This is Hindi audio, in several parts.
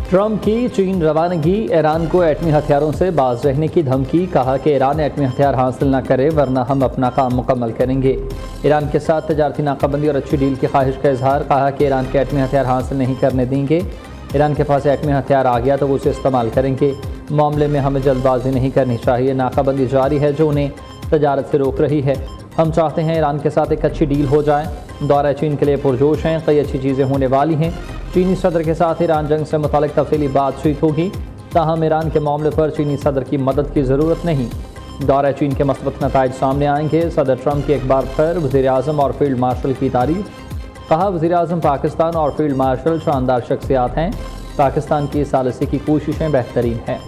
ट्रंप की चीन रवानगी, ईरान को एटमी हथियारों से बाज रहने की धमकी। कहा कि ईरान एटमी हथियार हासिल न करे वरना हम अपना काम मुकम्मल करेंगे। ईरान के साथ तजारती नाकाबंदी और अच्छी डील की ख्वाहिश का इजहार। कहा कि ईरान के एटमी हथियार हासिल नहीं करने देंगे। ईरान के पास एटमी हथियार आ गया तो वो उसे इस्तेमाल करेंगे। मामले में हमें जल्दबाजी नहीं करनी चाहिए। नाकाबंदी जारी है जो उन्हें तजारत से रोक रही है। हम चाहते हैं ईरान के साथ एक अच्छी डील हो जाए। दौरा चीन के लिए पुरजोश हैं। कई अच्छी चीज़ें होने वाली हैं। चीनी सदर के साथ ईरान जंग से मुतालिक तफसीली बातचीत होगी। ताहम ईरान के मामले पर चीनी सदर की मदद की ज़रूरत नहीं। दौरा चीन के मस्बत नताइज सामने आएंगे। सदर ट्रंप की एक बार फिर वज़ीर आज़म और फील्ड मार्शल की तारीफ। कहा वज़ीर आज़म पाकिस्तान और फील्ड मार्शल शानदार शख्सियात हैं। पाकिस्तान की सालसी की कोशिशें बेहतरीन हैं।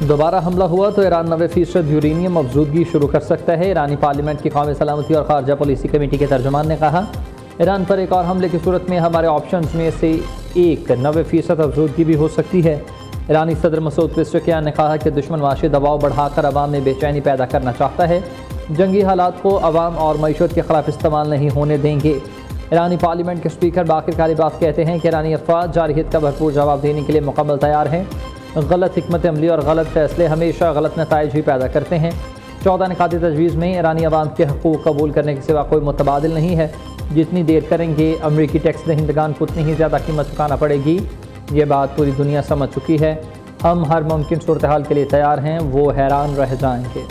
दोबारा हमला हुआ तो ईरान 90% यूरेनियम मौजूदगी शुरू कर सकता है। ईरानी पार्लियामेंट की कौमी सलामती और खारजा पॉलिसी कमेटी के तर्जुमान ने कहा ईरान पर एक और हमले की सूरत में हमारे ऑप्शंस में से एक 90% अफजूदगी भी हो सकती है। ईरानी सदर मसूद पेज़ेशकियान ने कहा कि दुश्मन माशी दबाव बढ़ाकर अवाम में बेचैनी पैदा करना चाहता है। जंगी हालात को अवाम और मईशत के खिलाफ इस्तेमाल नहीं होने देंगे। ईरानी पार्लियामेंट के स्पीकर बाकिर कालिबाफ कहते हैं कि ईरानी अफवाज जारहियत का भरपूर जवाब देने के लिए मुकम्मल तैयार हैं। गलत हिकमत अमली और गलत फैसले हमेशा गलत नताइज ही पैदा करते हैं। 14 निकाती तजवीज़ में ईरानी अवाम के हकूक़ कबूल करने के सिवा कोई मुतबादिल नहीं है। जितनी देर करेंगे अमरीकी टैक्स दहिंदगान को उतनी ही ज़्यादा कीमत चुकाना पड़ेगी। ये बात पूरी दुनिया समझ चुकी है। हम हर मुमकिन सूरत हाल के लिए तैयार हैं। वो हैरान रह जाएंगे।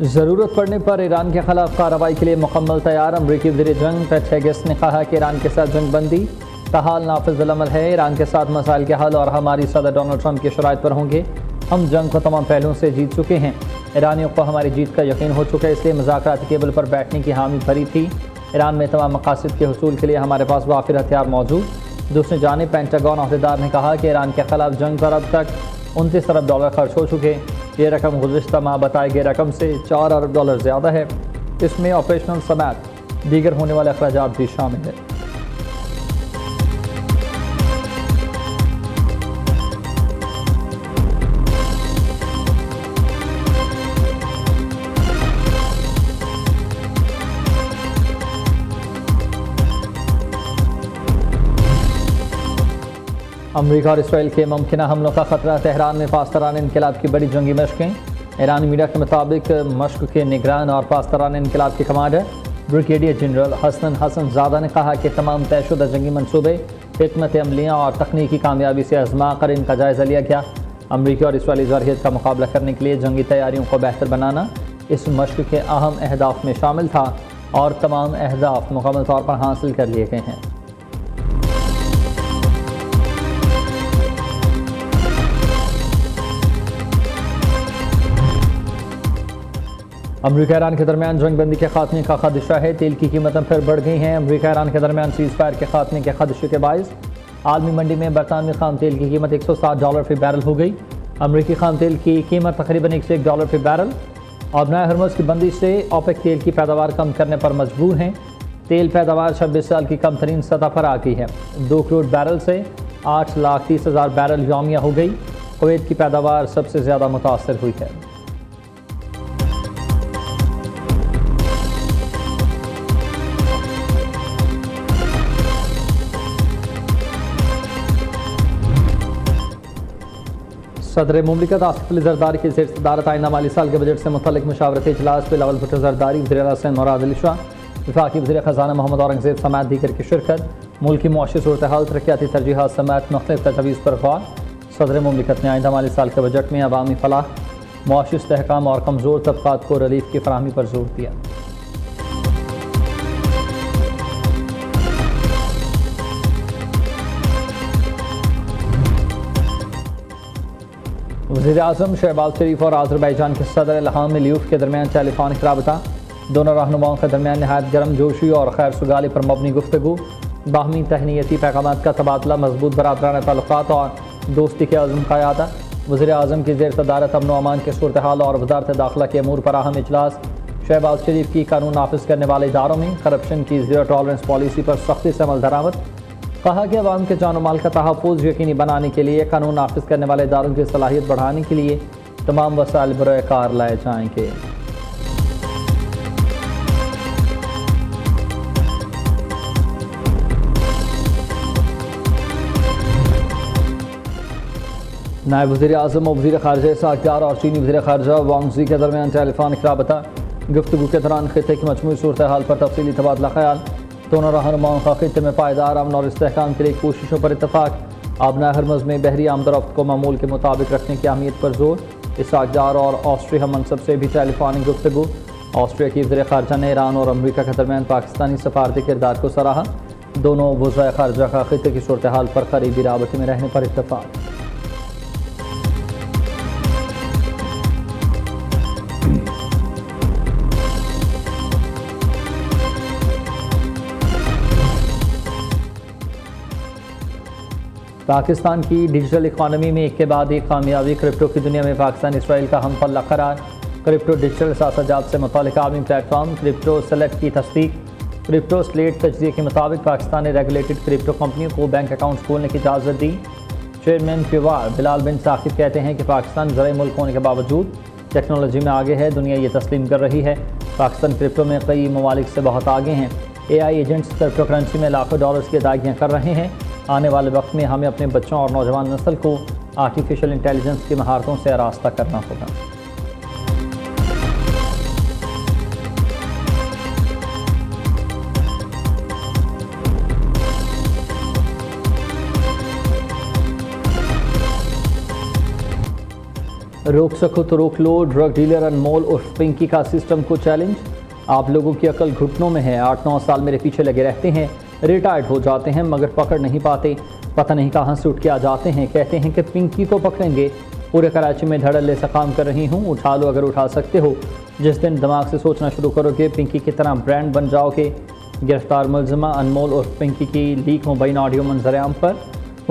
ज़रूरत पड़ने पर ईरान के खिलाफ कार्रवाई के लिए मुकम्मल तैयार। अमरीकी वज़ीर जंग पेट हेगेस ने कहा कि ईरान के साथ जंग बंदी ताहाल नाफिज़ अमल है। ईरान के साथ मसाइल के हल और हमारी सदर डोनाल्ड ट्रंप की शराइत पर होंगे। हम जंग को तमाम पहलुओं से जीत चुके हैं। ईरानियों को हमारी जीत का यकीन हो चुका है, इसलिए मुज़ाकराती टेबल पर बैठने की हामी भरी थी। ईरान में तमाम मकासद के हुसूल के लिए हमारे पास वाफिर हथियार मौजूद। दूसरी जानिब पेंटागन अहदेदार ने कहा कि ईरान के खिलाफ जंग पर अब तक $29 अरब खर्च हो चुके। ये रकम गुज़िश्ता माह बताए गए रकम से $4 अरब ज़्यादा है। इसमें ऑपरेशनल समेत दीगर होने वाले अखराजात भी शामिल है। अमरीका और इसराइल के मुमकिना हमलों का खतरा। तेहरान में पासदारान इनकलाब की बड़ी जंगी मशकें। ईरानी मीडिया के मुताबिक मशक के निगरान और पासदारान इनकलाब के कमांडर ब्रिगेडियर जनरल हसन ज़ादा ने कहा कि तमाम तयशुदा जंगी मनसूबे, हिकमत अमलियाँ और तकनीकी कामयाबी से आजमा कर इनका जायज़ा लिया गया। अमरीकी और इसराइली ज़रहियत का मुकाबला करने के लिए जंगी तैयारियों को बेहतर बनाना इस मशक के अहम अहदाफ में शामिल था और तमाम अहदाफ मुकम्मल तौर पर हासिल कर लिए गए हैं। अमरीका ईरान के दरमियान जंग बंदी के खात्मे का खदशा है। तेल की कीमतें फिर बढ़ गई हैं। अमरीका ईरान के दरमियान सीज़ फायर के खात्मे के खदशे के बायस आलमी मंडी में बरतानवी खाम तेल की कीमत $160 फी बैरल हो गई। अमरीकी खाम तेल की कीमत तकरीबन $101 फी बैरल। अबनाए हरमुज़ की बंदी से ओपेक तेल की पैदावार कम करने पर मजबूर हैं। तेल पैदावार 26 साल की कम तरीन सतह पर आ गई है। 2 करोड़ बैरल से 8,30,000 बैरल यौमिया हो गई। कुवैत की पैदावार सबसे ज़्यादा मुतासर हुई है। सदर मुमलिकत आसिफ अली जरदारी की ज़ेर सदारत आइंदा माली साल के बजट से मुतल्लिक़ मशावरती इजलास में बिलावल भुट्टो जरदारी, वज़ीर आला सिंध मुराद अली शाह, वफाकी वज़ीर ख़ज़ाना मोहम्मद औरंगज़ेब समेत दीगर की शिरकत। मुल्क की मुआशी सूरत हाल, तरक्याती तरजीहात समेत मुख्तलिफ तजवीज़ पर गौर। सदर मुमलिकत ने आइंदा माली साल के बजट में अवामी फलाह, मुआशी इस्तेहकाम और कमज़ोर तबक़ात को रिलीफ की फराहमी पर जोर दिया। वज़ीर आज़म शहबाज शरीफ और आज़रबाईजान के सदर इल्हाम अलीयव के दरमियान टेलीफोनिक राबता। दोनों रहनुमाओं के दरमियान नहायत गर्म जोशी और खैर सुगाली पर मबनी गुफ्तगू, बाहमी तहनीती पैगामात का तबादला, मजबूत बरादराना ताल्लुकात और दोस्ती के अज़्म का यादा। वज़ीर-ए-आज़म की ज़ेर सदारत अमन व अमान के सूरत हाल और वज़ारत दाखिला के अमूर पर अहम इजलास। शहबाज शरीफ की कानून नाफिज करने वाले इदारों में करप्शन की ज़ीरो टॉलरेंस पॉलिसी पर सख्ती से अमल दरामद। कहा कि अवाम के जान माल का तहफ़्फ़ुज़ यकीनी बनाने के लिए कानून नाफिज करने वाले इदारों की सलाहियत बढ़ाने के लिए तमाम वसाइल बरोए कार लाए जाएंगे। नायब वज़ीर-ए-आज़म और वज़ीर ख़ारिजा इसहाक़ डार और चीनी वज़ीर ख़ारिजा वांग ज़ी के दरमियान टेलीफोनिक राबता। गुफ्तगू के दौरान खित्ते की मजमूई सूरत हाल पर तफसीली तबादला ख्याल। दोनों रहनुमाओं का खित्ते में पायदार अमन और इस्तेहकाम के लिए कोशिशों पर इत्तफ़ाक़। आबना हरमज़ में बहरी आमदरफ्त को मामूल के मुताबिक रखने की अहमियत पर जोर। इसहाक़ डार और ऑस्ट्रिया मनसब से भी टेलीफोनिक गुफ्तगू। ऑस्ट्रिया की वज़ीर ख़ारिजा ने ईरान और अमरीका के दरमियान पाकिस्तानी सफारती किरदार को सराहा। दोनों वज़राए ख़ारिजा का खित्ते की सूरत हाल पर करीबी राबते में रहने पर इत्तफ़ाक़। पाकिस्तान की डिजिटल इकॉनमी में एक के बाद एक कामयाबी। क्रिप्टो की दुनिया में पाकिस्तान इसराइल का हम पल्ला करार। क्रिप्टो डिजिटल सासाजात से मुताल्लिक़ आलमी प्लेटफॉर्म क्रिप्टो सेलेक्ट की तस्दीक। क्रिप्टो स्लेट तजज़िये के मुताबिक पाकिस्तान ने रेगुलेटेड क्रिप्टो कंपनियों को बैंक अकाउंट खोलने की इजाज़त दी। चेयरमैन पीवार बिलाल बिन साकिब कहते हैं कि पाकिस्तान ज़राए मुल्क होने के बावजूद टेक्नोलॉजी में आगे है, दुनिया ये तस्लीम कर रही है। पाकिस्तान क्रिप्टो में कई ममालिक से बहुत आगे हैं। AI एजेंट्स क्रिप्टो करेंसी में लाखों डॉलर्स की अदायगियाँ कर रहे हैं। आने वाले वक्त में हमें अपने बच्चों और नौजवान नस्ल को आर्टिफिशियल इंटेलिजेंस की महारतों से आरास्ता करना होगा। रोक सको तो रोक लो, ड्रग डीलर अनमोल उर्फ पिंकी का सिस्टम को चैलेंज। आप लोगों की अकल घुटनों में है। 8-9 साल मेरे पीछे लगे रहते हैं, रिटायर्ड हो जाते हैं मगर पकड़ नहीं पाते। पता नहीं कहाँ से उठ के आ जाते हैं, कहते हैं कि पिंकी को पकड़ेंगे। पूरे कराची में धड़ल्ले से काम कर रही हूँ, उठा लो अगर उठा सकते हो। जिस दिन दिमाग से सोचना शुरू करोगे पिंकी की तरह ब्रांड बन जाओगे। गिरफ्तार मुलजिमा अनमोल उर्फ पिंकी की लीक मुबैना ऑडियो मंजर-ए-आम पर।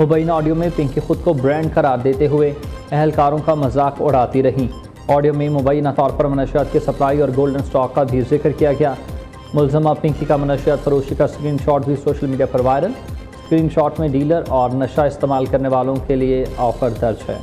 मुबैना ऑडियो में पिंकी खुद को ब्रांड करार देते हुए अहलकारों का मजाक उड़ाती रही। ऑडियो में मुबैना तौर पर मनशियात की सप्लाई और गोल्डन स्टॉक का भी जिक्र किया गया। मुलजिमा पिंकी का मनशियात फरोशी का स्क्रीनशॉट भी सोशल मीडिया पर वायरल। स्क्रीनशॉट में डीलर और नशा इस्तेमाल करने वालों के लिए ऑफर दर्ज है।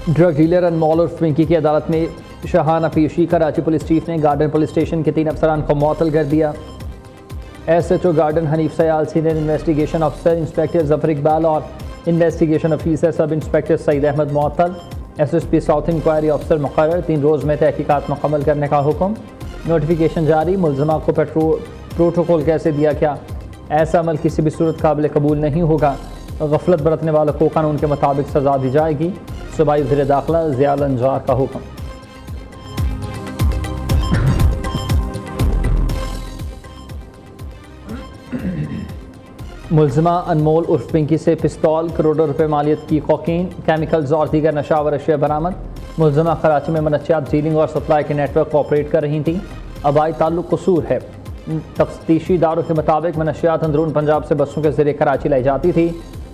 ड्रग डीलर अनमोल उर्फ पिंकी की अदालत में शाहाना पेशी। कराची पुलिस चीफ ने गार्डन पुलिस स्टेशन के 3 अफसरान को मुअत्तल कर दिया। SHO garden Hanif Sayal, senior investigation अफसर इंस्पेक्टर जफर इकबाल और investigation officer sub inspector Saeed Ahmed मुअत्तल। SSP साउथ इंक्वायरी अफसर मुकर्रर। 3 रोज़ में तहकीकात मुकम्मल करने का हुक्म। नोटिफिकेशन जारी। मुलजिमा को प्रोटोकॉल कैसे दिया गया? ऐसा अमल किसी भी सूरत काबिल कबूल नहीं होगा। गफलत बरतने वालों को कानून के मुताबिक सजा दी जाएगी। सूबाई वज़ीर दाखिला ज़ियाल अंजार का हुक्म। मुलजिमा अनमोल उर्फ पिंकी से पिस्तौल, करोड़ों रुपए मालियत की कोकीन, केमिकल्स और दीगर नशावर अशिया बरामद। मुलजिमा कराची में मनशियात डीलिंग और सप्लाई के नेटवर्क को ऑपरेट कर रही थी। आबाई ताल्लुक कसूर है। तफ्तीशी इदारों के मुताबिक मनशियात अंदरून पंजाब से बसों के जरिए कराची लाई जाती थी।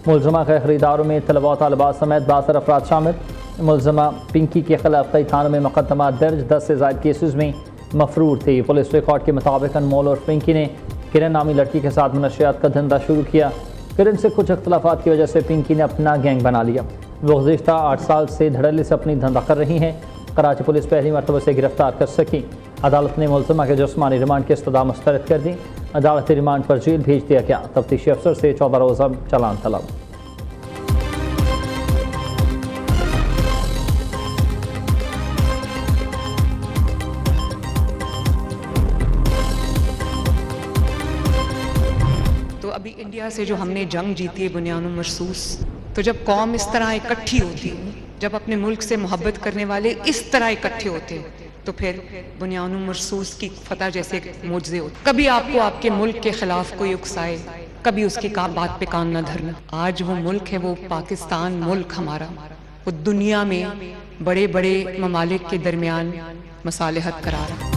मुलजिमा के खरीदारों में तलबा तलबात समेत 12 अफराद शामिल। मुलजिमा पिंकी के खिलाफ कई थानों में मुकदमा दर्ज, 10 से ज़ायद केसेस में मफरूर थी। पुलिस रिकॉर्ड के मुताबिक अनमोल और पिंकी ने किरण नामी लड़की के साथ मनशियात का धंधा शुरू किया। किरण से कुछ अख्तलाफात की वजह से पिंकी ने अपना गैंग बना लिया। वो गुज़िश्ता 8 साल से धड़ल्ले से अपनी धंधा कर रही हैं। कराची पुलिस पहली मरतबा से गिरफ्तार कर सकी। अदालत ने मुलजिमा के जिस्मानी रिमांड की इस्तदा मुस्तरद कर दी। अदालती रिमांड पर जेल भेज दिया गया। तफ्तीशी अफसर से 14 रोज़ा चालान तलब। अभी इंडिया से जो हमने जंग जीती है बुनियाद महसूस, तो जब कौम इस तरह इकट्ठी होती है, जब अपने मुल्क से मोहब्बत करने वाले इस तरह इकट्ठे होते हैं, तो फिर बुनियान मरसूस की फतह जैसे मुआवजे होते। कभी आपको आपके मुल्क के खिलाफ कोई उकसाए, कभी उसकी बात पे कान न धरना। आज वो मुल्क है, वो पाकिस्तान मुल्क हमारा, वो दुनिया में बड़े बड़े ममालिक के दरमियान मसालिहत करा रहा।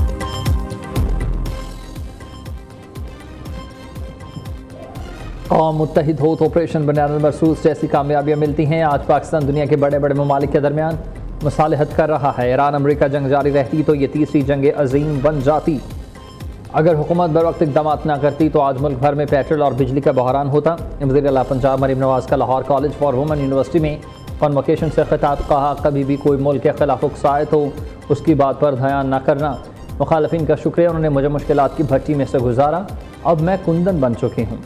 कौम मुत्तहिद हो तो ऑपरेशन बुनियान मरसूस जैसी कामयाबियाँ मिलती हैं। आज पाकिस्तान दुनिया के बड़े बड़े ममालिक के दरमियान मसालिहत कर रहा है। ईरान अमेरिका जंग जारी रहती तो ये तीसरी जंग अजीम बन जाती। अगर हुकूमत बर वक्त इकदाम ना करती तो आज मुल्क भर में पेट्रोल और बिजली का बहरान होता। वज़ीर आला पंजाब मरीम नवाज़ का Lahore college for women university में कन्वोकेशन से खिताब। कहा, कभी भी कोई मुल्क के खिलाफ उकसाए तो उसकी बात पर ध्यान न करना। मुखालफिन का शुक्रिया, उन्होंने मुझे मुश्किलात की भट्टी में से गुजारा, अब मैं कुंदन बन चुकी हूँ।